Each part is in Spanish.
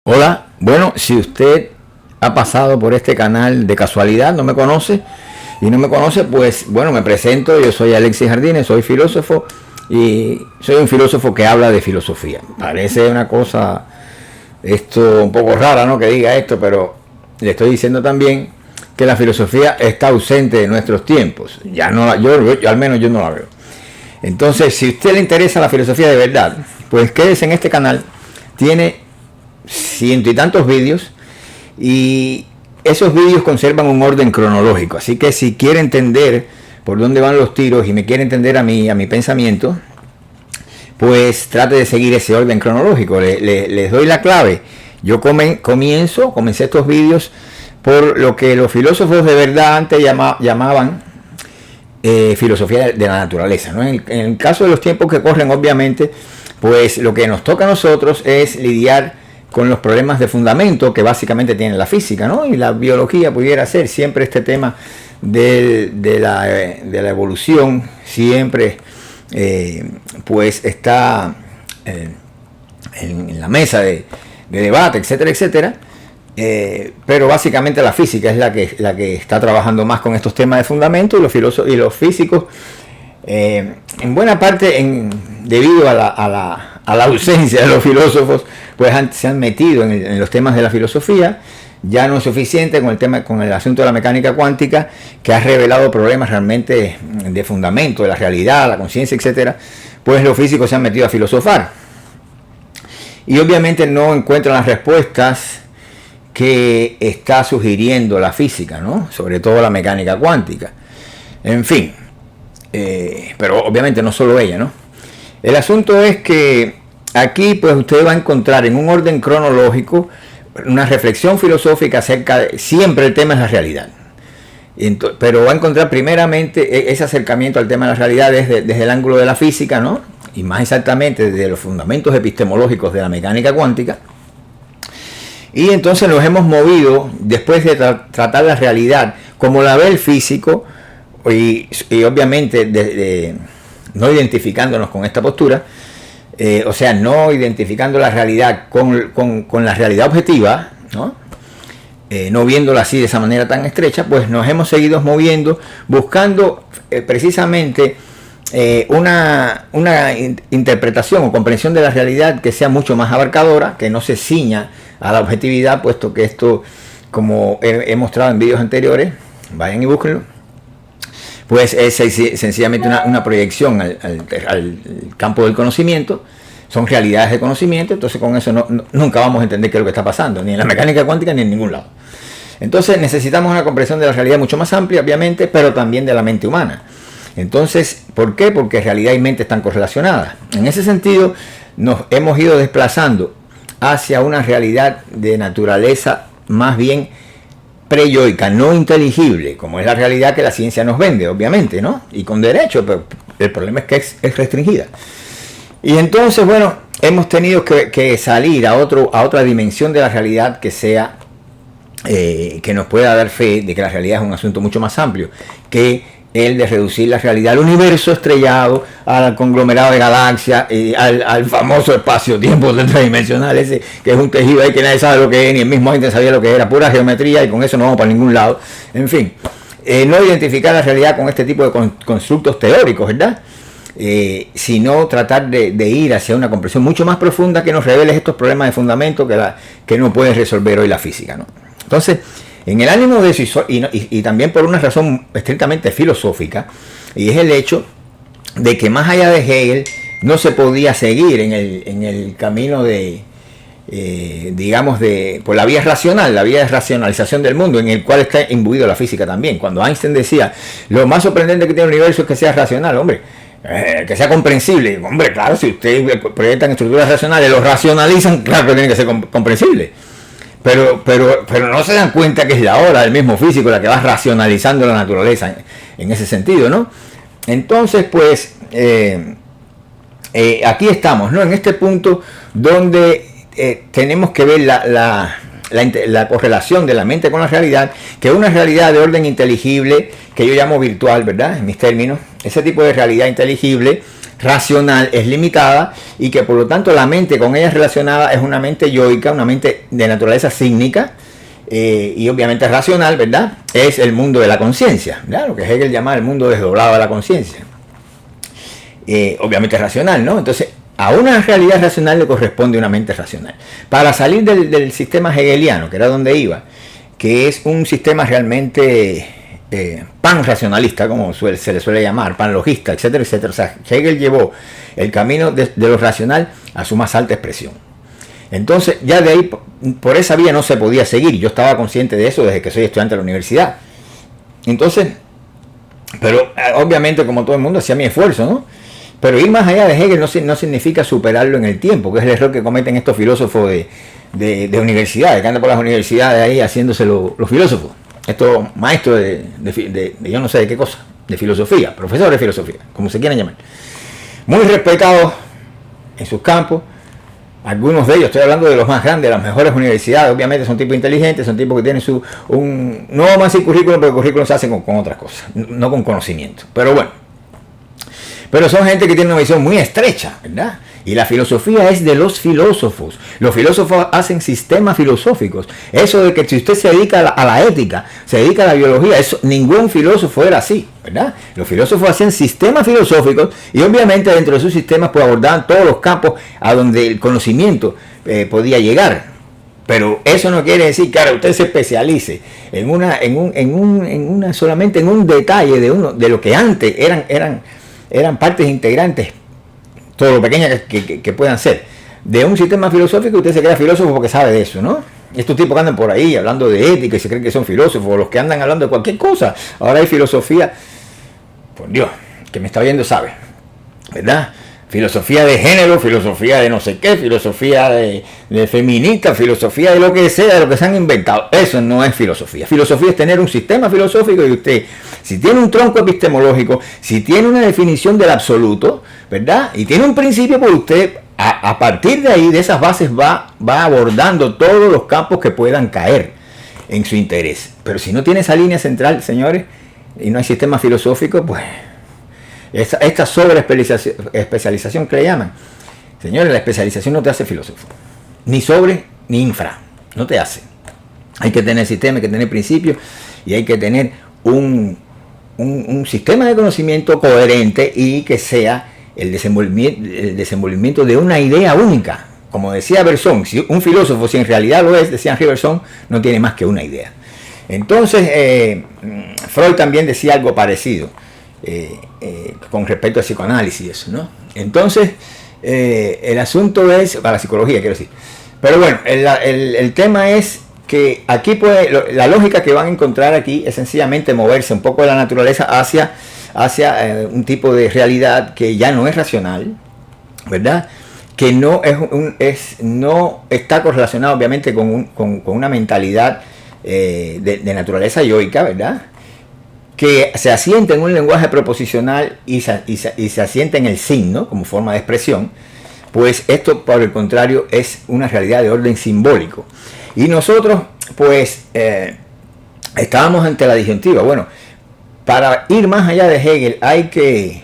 Hola, bueno, si usted ha pasado por este canal de casualidad, no me conoce, pues bueno, me presento, yo soy Alexis Jardines, soy filósofo y soy un filósofo que habla de filosofía. Parece una cosa, esto un poco rara, ¿no? Que diga esto, pero le estoy diciendo también que la filosofía está ausente de nuestros tiempos. Ya no la, yo al menos yo no la veo. Entonces, si a usted le interesa la filosofía de verdad, pues quédese en este canal. Tiene ciento y tantos vídeos y esos vídeos conservan un orden cronológico, así que si quiere entender por dónde van los tiros y me quiere entender a mi pensamiento, pues trate de seguir ese orden cronológico. Les doy la clave. Yo comencé estos vídeos por lo que los filósofos de verdad antes llamaban filosofía de la naturaleza, ¿no? En el caso de los tiempos que corren, obviamente, pues lo que nos toca a nosotros es lidiar con los problemas de fundamento que básicamente tiene la física, ¿no? Y la biología pudiera ser siempre este tema de la evolución, siempre pues está en la mesa de debate, etcétera, etcétera. Pero básicamente la física es la que está trabajando más con estos temas de fundamento, y los físicos en buena parte debido a la ausencia de los filósofos, pues se han metido en los temas de la filosofía. Ya no es suficiente con el asunto de la mecánica cuántica, que ha revelado problemas realmente de fundamento, de la realidad, la conciencia, etcétera. Pues los físicos se han metido a filosofar y obviamente no encuentran las respuestas que está sugiriendo la física, ¿no? Sobre todo la mecánica cuántica. En fin, pero obviamente no solo ella, ¿no? El asunto es que aquí pues usted va a encontrar en un orden cronológico una reflexión filosófica acerca de, siempre el tema es la realidad. Pero va a encontrar primeramente ese acercamiento al tema de la realidad desde el ángulo de la física, ¿no? Y más exactamente desde los fundamentos epistemológicos de la mecánica cuántica. Y entonces nos hemos movido, después de tratar la realidad como la ve el físico, y obviamente no identificándonos con esta postura, o sea, no identificando la realidad con la realidad objetiva, ¿no? No viéndola así de esa manera tan estrecha, pues nos hemos seguido moviendo buscando precisamente una interpretación o comprensión de la realidad que sea mucho más abarcadora, que no se ciña a la objetividad, puesto que esto, como he mostrado en vídeos anteriores, vayan y búsquenlo, pues es sencillamente una proyección al campo del conocimiento. Son realidades de conocimiento, entonces con eso nunca vamos a entender qué es lo que está pasando, ni en la mecánica cuántica ni en ningún lado. Entonces necesitamos una comprensión de la realidad mucho más amplia, obviamente, pero también de la mente humana. Entonces, ¿por qué? Porque realidad y mente están correlacionadas. En ese sentido, nos hemos ido desplazando hacia una realidad de naturaleza más bien preyoica, no inteligible, como es la realidad que la ciencia nos vende, obviamente, ¿no? Y con derecho, pero el problema es que es restringida. Y entonces, bueno, hemos tenido que salir a otra dimensión de la realidad que sea, que nos pueda dar fe de que la realidad es un asunto mucho más amplio que el de reducir la realidad al universo estrellado, al conglomerado de galaxias, al famoso espacio-tiempo tetradimensional ese, que es un tejido ahí que nadie sabe lo que es, ni el mismo Einstein sabía lo que era, pura geometría, y con eso no vamos para ningún lado. En fin, no identificar la realidad con este tipo de constructos teóricos, ¿verdad? Sino tratar de ir hacia una comprensión mucho más profunda que nos revele estos problemas de fundamento que no puede resolver hoy la física, ¿no? Entonces, en el ánimo de eso, y también por una razón estrictamente filosófica, y es el hecho de que más allá de Hegel no se podía seguir en el camino digamos, por la vía racional, la vía de racionalización del mundo, en el cual está imbuido la física también. Cuando Einstein decía, lo más sorprendente que tiene el universo es que sea racional, hombre, que sea comprensible. Hombre, claro, si ustedes proyectan estructuras racionales, lo racionalizan, claro que tiene que ser comprensible. Pero no se dan cuenta que es la hora del mismo físico la que va racionalizando la naturaleza en ese sentido, ¿no? Entonces, pues, aquí estamos, ¿no? En este punto donde tenemos que ver la correlación de la mente con la realidad, que es una realidad de orden inteligible, que yo llamo virtual, ¿verdad? En mis términos. Ese tipo de realidad inteligible racional es limitada y que por lo tanto la mente con ella relacionada es una mente yoica, una mente de naturaleza sígnica y obviamente racional, ¿verdad? Es el mundo de la conciencia, ¿verdad? Lo que Hegel llama el mundo desdoblado de la conciencia. Obviamente racional, ¿no? Entonces, a una realidad racional le corresponde una mente racional. Para salir del sistema hegeliano, que era donde iba, que es un sistema realmente pan-racionalista, como se le suele llamar, pan-logista, etcétera, etcétera. O sea, Hegel llevó el camino de lo racional a su más alta expresión. Entonces, ya de ahí, por esa vía no se podía seguir. Yo estaba consciente de eso desde que soy estudiante de la universidad. Entonces, pero obviamente, como todo el mundo, hacía mi esfuerzo, ¿no? Pero ir más allá de Hegel no significa superarlo en el tiempo, que es el error que cometen estos filósofos de universidades, que andan por las universidades ahí haciéndose los filósofos. Estos maestros de yo no sé de qué cosa, de filosofía, profesores de filosofía, como se quieran llamar. Muy respetados en sus campos. Algunos de ellos, estoy hablando de los más grandes, de las mejores universidades, obviamente son tipos inteligentes, son tipos que tienen no vamos a decir currículum, porque el currículum se hace con otras cosas, no con conocimiento. Pero bueno, pero son gente que tiene una visión muy estrecha, ¿verdad? Y la filosofía es de los filósofos. Los filósofos hacen sistemas filosóficos. Eso de que si usted se dedica a la ética, se dedica a la biología, eso, ningún filósofo era así, ¿verdad? Los filósofos hacían sistemas filosóficos y obviamente dentro de sus sistemas pues abordaban todos los campos a donde el conocimiento podía llegar. Pero eso no quiere decir que ahora usted se especialice solamente en un detalle de lo que antes eran partes integrantes, todo lo pequeñas que puedan ser, de un sistema filosófico. Usted se crea filósofo porque sabe de eso, ¿no? Estos tipos que andan por ahí hablando de ética y se creen que son filósofos, o los que andan hablando de cualquier cosa. Ahora hay filosofía, por Dios, que me está viendo sabe, ¿verdad? Filosofía de género, filosofía de no sé qué, filosofía de feminista, filosofía de lo que sea, de lo que se han inventado. Eso no es filosofía. Filosofía es tener un sistema filosófico y usted, si tiene un tronco epistemológico, si tiene una definición del absoluto, ¿verdad? Y tiene un principio, pues usted a partir de ahí, de esas bases, va abordando todos los campos que puedan caer en su interés. Pero si no tiene esa línea central, señores, y no hay sistema filosófico, pues esta sobreespecialización que le llaman, señores, la especialización no te hace filósofo, ni sobre ni infra, no te hace. Hay que tener sistema, hay que tener principios y hay que tener un sistema de conocimiento coherente y que sea el desenvolvimiento de una idea única. Como decía Bergson, si un filósofo, si en realidad lo es, decía Henri Bergson, no tiene más que una idea. Entonces, Freud también decía algo parecido. Con respecto al psicoanálisis, eso, ¿no? Entonces, el asunto es, para la psicología quiero decir, pero bueno, el tema es que aquí pues la lógica que van a encontrar aquí es sencillamente moverse un poco de la naturaleza hacia un tipo de realidad que ya no es racional, ¿verdad? Que no está correlacionado obviamente con una mentalidad de naturaleza yoica, ¿verdad? Que se asienta en un lenguaje proposicional y se asienta en el signo como forma de expresión, pues esto por el contrario es una realidad de orden simbólico. Y nosotros pues estábamos ante la disyuntiva. Bueno, para ir más allá de Hegel hay que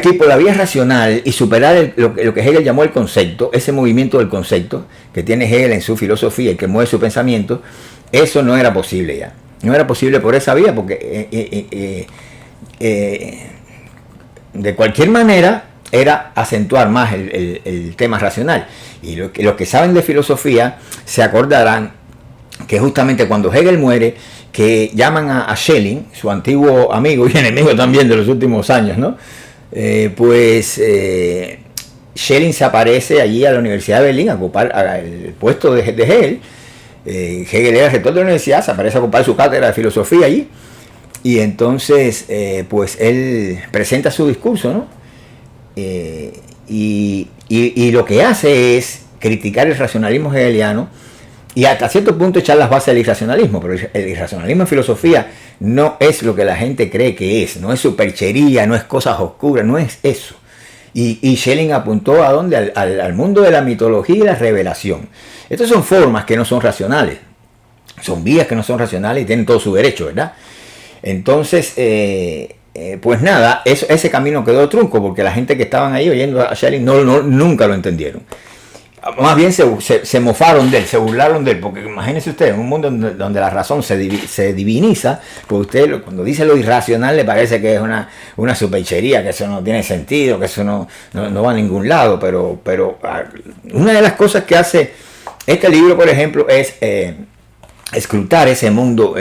ir por la vía racional y superar lo que Hegel llamó el concepto, ese movimiento del concepto que tiene Hegel en su filosofía y que mueve su pensamiento. Eso no era posible ya. No era posible por esa vía, porque de cualquier manera era acentuar más el tema racional. Y los que saben de filosofía se acordarán que justamente cuando Hegel muere, que llaman a Schelling, su antiguo amigo y enemigo también de los últimos años, ¿no? Schelling se aparece allí a la Universidad de Berlín a ocupar el puesto de Hegel. Hegel era rector de la universidad, se aparece a ocupar su cátedra de filosofía allí, y entonces pues él presenta su discurso, ¿no? Y lo que hace es criticar el racionalismo hegeliano y hasta cierto punto echar las bases del irracionalismo, pero el irracionalismo en filosofía no es lo que la gente cree que es, no es superchería, no es cosas oscuras, no es eso. Y Schelling apuntó a dónde, al mundo de la mitología y la revelación. Estas son formas que no son racionales, son vías que no son racionales y tienen todo su derecho, ¿verdad? Entonces, pues nada, ese camino quedó trunco porque la gente que estaban ahí oyendo a Schelling nunca lo entendieron. Más bien se mofaron de él, se burlaron de él, porque imagínense ustedes, en un mundo donde la razón se diviniza, pues usted cuando dice lo irracional le parece que es una superchería, que eso no tiene sentido, que eso no va a ningún lado, pero una de las cosas que hace este libro, por ejemplo, es escrutar ese mundo.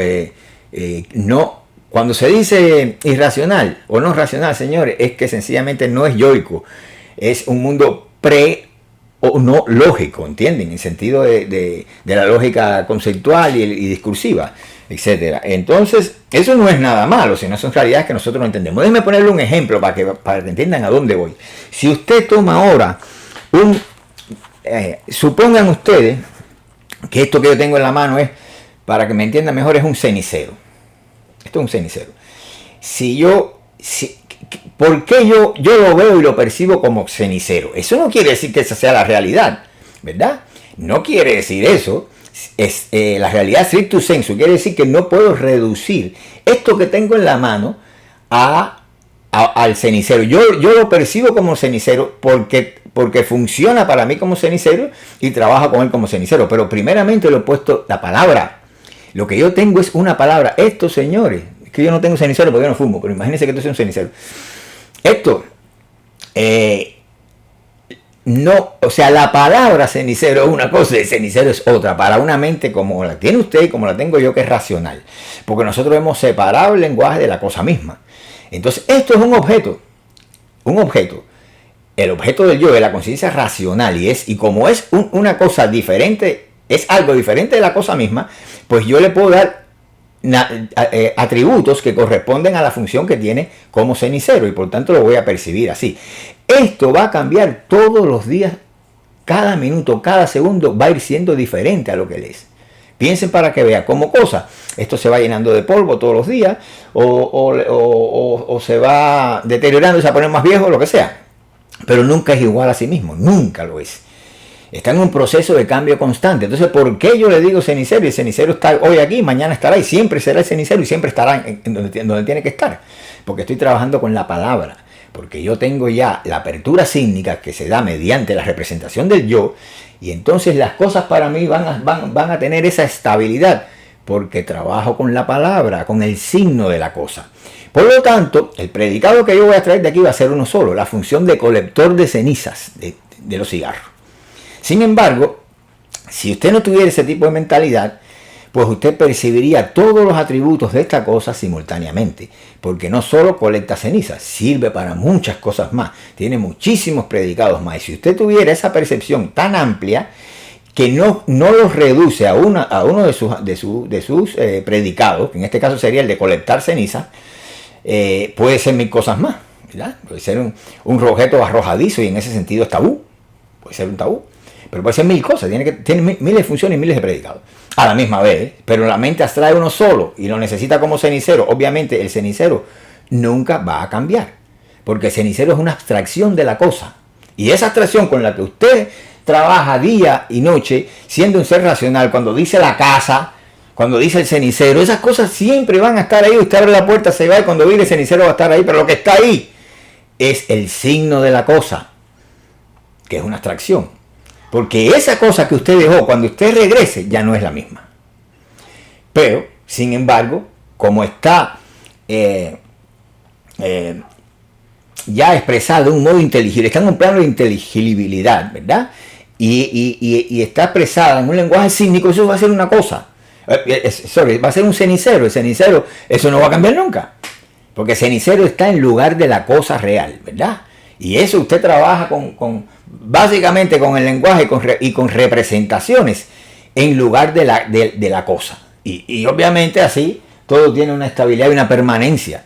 Cuando se dice irracional o no racional, señores, es que sencillamente no es yoico, es un mundo o no lógico, ¿entienden? En el sentido de la lógica conceptual y discursiva, etcétera. Entonces, eso no es nada malo, sino son realidades que nosotros no entendemos. Déjenme ponerle un ejemplo para que entiendan a dónde voy. Si usted toma ahora supongan ustedes que esto que yo tengo en la mano es, para que me entiendan mejor, es un cenicero. Esto es un cenicero. ¿Por qué yo lo veo y lo percibo como cenicero? Eso no quiere decir que esa sea la realidad, ¿verdad? No quiere decir eso. Es la realidad stricto sensu. Quiere decir que no puedo reducir esto que tengo en la mano al cenicero. Yo lo percibo como cenicero porque funciona para mí como cenicero y trabajo con él como cenicero. Pero primeramente le he puesto la palabra. Lo que yo tengo es una palabra. Esto, señores, es que yo no tengo cenicero porque yo no fumo, pero imagínense que esto es un cenicero. Esto, no, o sea, la palabra cenicero es una cosa y cenicero es otra. Para una mente como la tiene usted y como la tengo yo, que es racional. Porque nosotros hemos separado el lenguaje de la cosa misma. Entonces, esto es un objeto. Un objeto. El objeto del yo, de la conciencia racional. Y como es una cosa diferente, es algo diferente de la cosa misma, pues yo le puedo dar atributos que corresponden a la función que tiene como cenicero y por tanto lo voy a percibir así. Esto va a cambiar todos los días, cada minuto, cada segundo va a ir siendo diferente a lo que él es. Piensen para que vean como cosa. Esto se va llenando de polvo todos los días o se va deteriorando y se va a poner más viejo, lo que sea. Pero nunca es igual a sí mismo, nunca lo es. Está en un proceso de cambio constante. Entonces, ¿por qué yo le digo cenicero? Y el cenicero está hoy aquí, mañana estará y siempre será el cenicero y siempre estará en donde tiene que estar. Porque estoy trabajando con la palabra. Porque yo tengo ya la apertura sígnica que se da mediante la representación del yo. Y entonces las cosas para mí van a tener esa estabilidad. Porque trabajo con la palabra, con el signo de la cosa. Por lo tanto, el predicado que yo voy a traer de aquí va a ser uno solo. La función de colector de cenizas de los cigarros. Sin embargo, si usted no tuviera ese tipo de mentalidad, pues usted percibiría todos los atributos de esta cosa simultáneamente, porque no solo colecta cenizas, sirve para muchas cosas más, tiene muchísimos predicados más. Y si usted tuviera esa percepción tan amplia, que no los reduce a uno de sus predicados, que en este caso sería el de colectar cenizas, puede ser mil cosas más, ¿verdad? Puede ser un objeto arrojadizo y en ese sentido es tabú, puede ser un tabú. Pero puede ser mil cosas, tiene miles de funciones y miles de predicados. A la misma vez, pero la mente abstrae uno solo y lo necesita como cenicero. Obviamente el cenicero nunca va a cambiar, porque el cenicero es una abstracción de la cosa. Y esa abstracción con la que usted trabaja día y noche, siendo un ser racional, cuando dice la casa, cuando dice el cenicero, esas cosas siempre van a estar ahí. Usted abre la puerta, se va y cuando viene el cenicero va a estar ahí, pero lo que está ahí es el signo de la cosa, que es una abstracción. Porque esa cosa que usted dejó, cuando usted regrese, ya no es la misma. Pero, sin embargo, como está ya expresada de un modo inteligible, está en un plano de inteligibilidad, ¿verdad? Y está expresada en un lenguaje sígnico, eso va a ser una cosa. Va a ser un cenicero. El cenicero, eso no va a cambiar nunca. Porque el cenicero está en lugar de la cosa real, ¿verdad? Y eso usted trabaja básicamente con el lenguaje y con representaciones en lugar de la cosa. Y obviamente así todo tiene una estabilidad y una permanencia.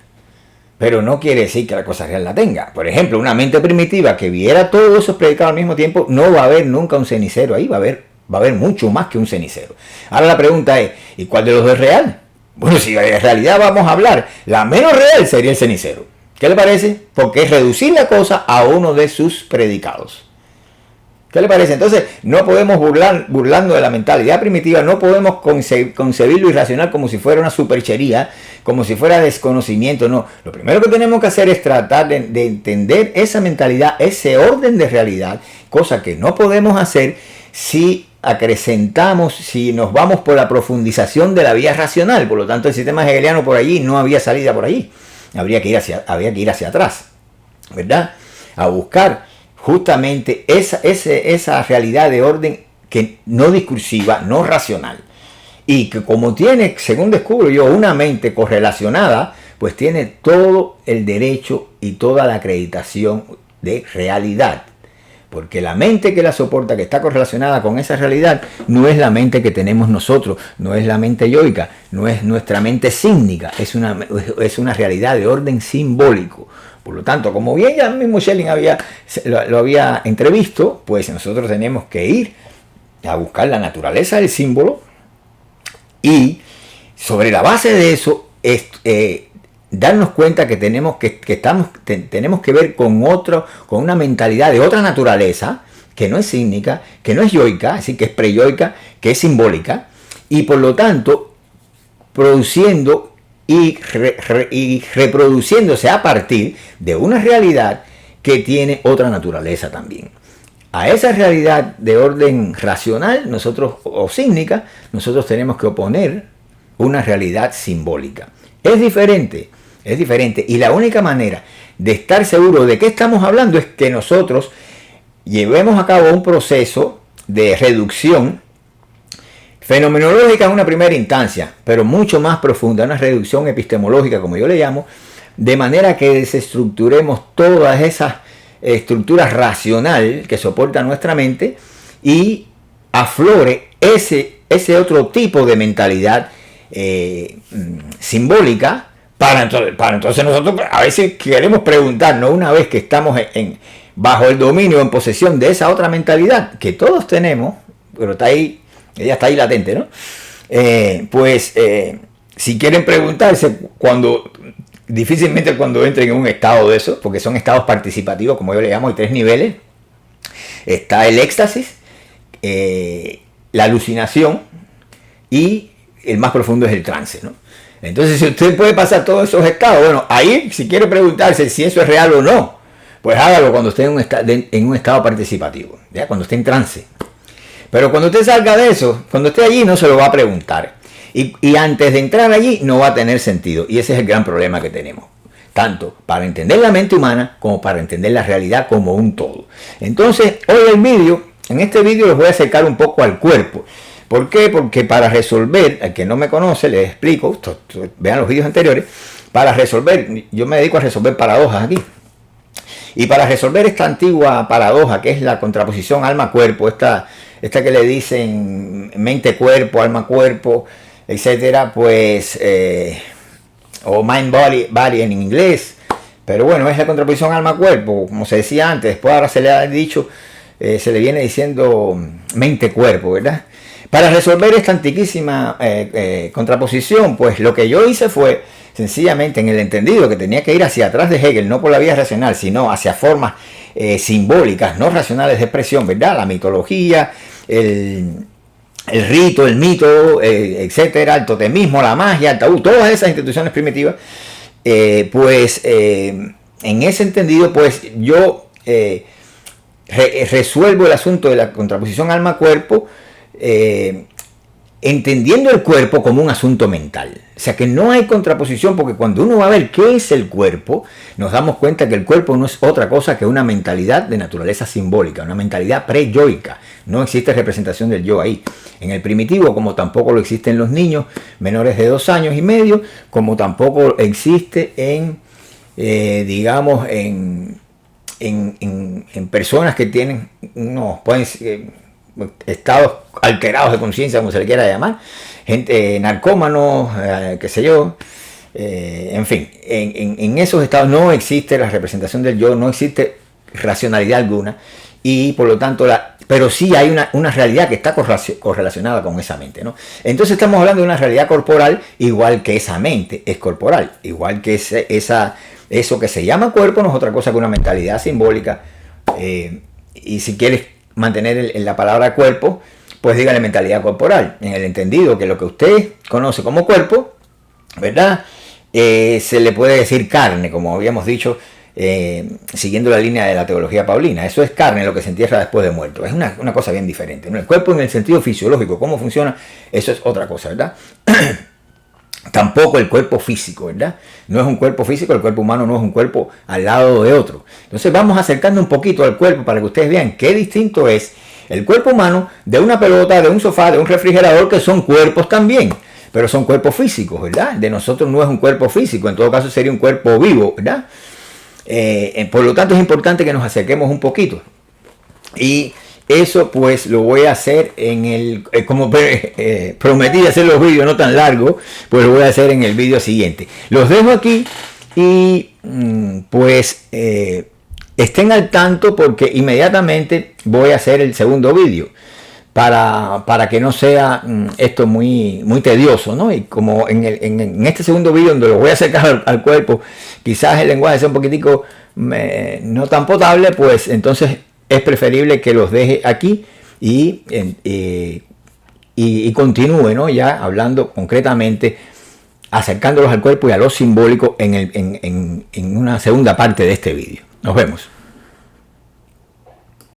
Pero no quiere decir que la cosa real la tenga. Por ejemplo, una mente primitiva que viera todos esos predicados al mismo tiempo, no va a haber nunca un cenicero ahí, va a haber mucho más que un cenicero. Ahora la pregunta es, ¿y cuál de los dos es real? Bueno, si de realidad vamos a hablar, la menos real sería el cenicero. ¿Qué le parece? Porque es reducir la cosa a uno de sus predicados. ¿Qué le parece? Entonces, no podemos burlarnos de la mentalidad primitiva, no podemos concebir lo irracional como si fuera una superchería, como si fuera desconocimiento, no. Lo primero que tenemos que hacer es tratar de entender esa mentalidad, ese orden de realidad, cosa que no podemos hacer si acrecentamos, si nos vamos por la profundización de la vía racional. Por lo tanto, el sistema hegeliano por allí no había salida por allí. Había que ir hacia atrás, ¿verdad? A buscar justamente esa realidad de orden que no discursiva, no racional. Y que como tiene, según descubro yo, una mente correlacionada, pues tiene todo el derecho y toda la acreditación de realidad. Porque la mente que la soporta, que está correlacionada con esa realidad, no es la mente que tenemos nosotros, no es la mente yoica, no es nuestra mente sígnica, es una realidad de orden simbólico. Por lo tanto, como bien ya mismo Schelling lo había entrevisto, pues nosotros tenemos que ir a buscar la naturaleza del símbolo y sobre la base de eso darnos cuenta que tenemos que ver con una mentalidad de otra naturaleza, que no es sígnica, que no es yoica, así que es preyoica, que es simbólica, y por lo tanto produciendo y reproduciéndose a partir de una realidad que tiene otra naturaleza también. A esa realidad de orden racional o sígnica, nosotros tenemos que oponer una realidad simbólica. Es diferente, y la única manera de estar seguro de qué estamos hablando es que nosotros llevemos a cabo un proceso de reducción fenomenológica en una primera instancia, pero mucho más profunda, una reducción epistemológica, como yo le llamo, de manera que desestructuremos todas esas estructuras racional que soporta nuestra mente y aflore ese otro tipo de mentalidad simbólica para entonces nosotros a veces queremos preguntarnos, una vez que estamos bajo el dominio, en posesión de esa otra mentalidad que todos tenemos, pero ella está ahí latente, ¿no? Si quieren preguntarse, difícilmente cuando entren en un estado de eso, porque son estados participativos, como yo le llamo, hay 3 niveles. Está el éxtasis, la alucinación y el más profundo es el trance, ¿no? Entonces, si usted puede pasar todos esos estados, bueno, ahí si quiere preguntarse si eso es real o no, pues hágalo cuando esté en un estado participativo, ¿ya? Cuando esté en trance. Pero cuando usted salga de eso, cuando esté allí, no se lo va a preguntar. Y antes de entrar allí, no va a tener sentido. Y ese es el gran problema que tenemos. Tanto para entender la mente humana, como para entender la realidad como un todo. Entonces, en este vídeo les voy a acercar un poco al cuerpo. ¿Por qué? Porque para resolver, al que no me conoce, les explico, vean los vídeos anteriores, yo me dedico a resolver paradojas aquí. Y para resolver esta antigua paradoja, que es la contraposición alma-cuerpo, esta que le dicen mente-cuerpo, alma-cuerpo, etcétera, pues, o mind-body en inglés, pero bueno, es la contraposición alma-cuerpo, como se decía antes, después ahora se le ha dicho, se le viene diciendo mente-cuerpo, ¿verdad? Para resolver esta antiquísima contraposición, pues lo que yo hice fue, sencillamente en el entendido que tenía que ir hacia atrás de Hegel, no por la vía racional, sino hacia formas simbólicas, no racionales de expresión, ¿verdad? La mitología, el rito, el mito, etcétera, el totemismo, la magia, el tabú, todas esas instituciones primitivas, en ese entendido, pues yo resuelvo el asunto de la contraposición alma-cuerpo, entendiendo el cuerpo como un asunto mental. O sea que no hay contraposición, porque cuando uno va a ver qué es el cuerpo, nos damos cuenta que el cuerpo no es otra cosa que una mentalidad de naturaleza simbólica, una mentalidad pre-yoica. No existe representación del yo ahí. En el primitivo, como tampoco lo existe en los niños menores de 2 años y medio, como tampoco existe en personas que tienen estados alterados de conciencia, como se le quiera llamar, gente narcómanos, qué sé yo, en fin, en esos estados no existe la representación del yo, no existe racionalidad alguna, y por lo tanto pero sí hay una realidad que está correlacionada con esa mente, ¿no? Entonces estamos hablando de una realidad corporal, igual que esa mente es corporal, igual que eso que se llama cuerpo no es otra cosa que una mentalidad simbólica, y si quieres mantener en la palabra cuerpo, pues dígale mentalidad corporal, en el entendido que lo que usted conoce como cuerpo, ¿verdad? Se le puede decir carne, como habíamos dicho, siguiendo la línea de la teología paulina. Eso es carne, lo que se entierra después de muerto. Es una cosa bien diferente. El cuerpo en el sentido fisiológico, cómo funciona, eso es otra cosa, ¿verdad? Tampoco el cuerpo físico, ¿verdad? No es un cuerpo físico, el cuerpo humano no es un cuerpo al lado de otro. Entonces vamos acercando un poquito al cuerpo para que ustedes vean qué distinto es el cuerpo humano de una pelota, de un sofá, de un refrigerador, que son cuerpos también, pero son cuerpos físicos, ¿verdad? De nosotros no es un cuerpo físico, en todo caso sería un cuerpo vivo, ¿verdad? Por lo tanto es importante que nos acerquemos un poquito. Y eso pues lo voy a hacer en el, como prometí hacer los vídeos no tan largos, pues lo voy a hacer en el vídeo siguiente. Los dejo aquí y pues estén al tanto, porque inmediatamente voy a hacer el segundo vídeo para que no sea esto muy tedioso, ¿no? Y como en este segundo vídeo donde lo voy a acercar al cuerpo, quizás el lenguaje sea un poquitico no tan potable, pues entonces es preferible que los deje aquí y continúe, ¿no? Ya hablando concretamente, acercándolos al cuerpo y a lo simbólico en una segunda parte de este vídeo. Nos vemos.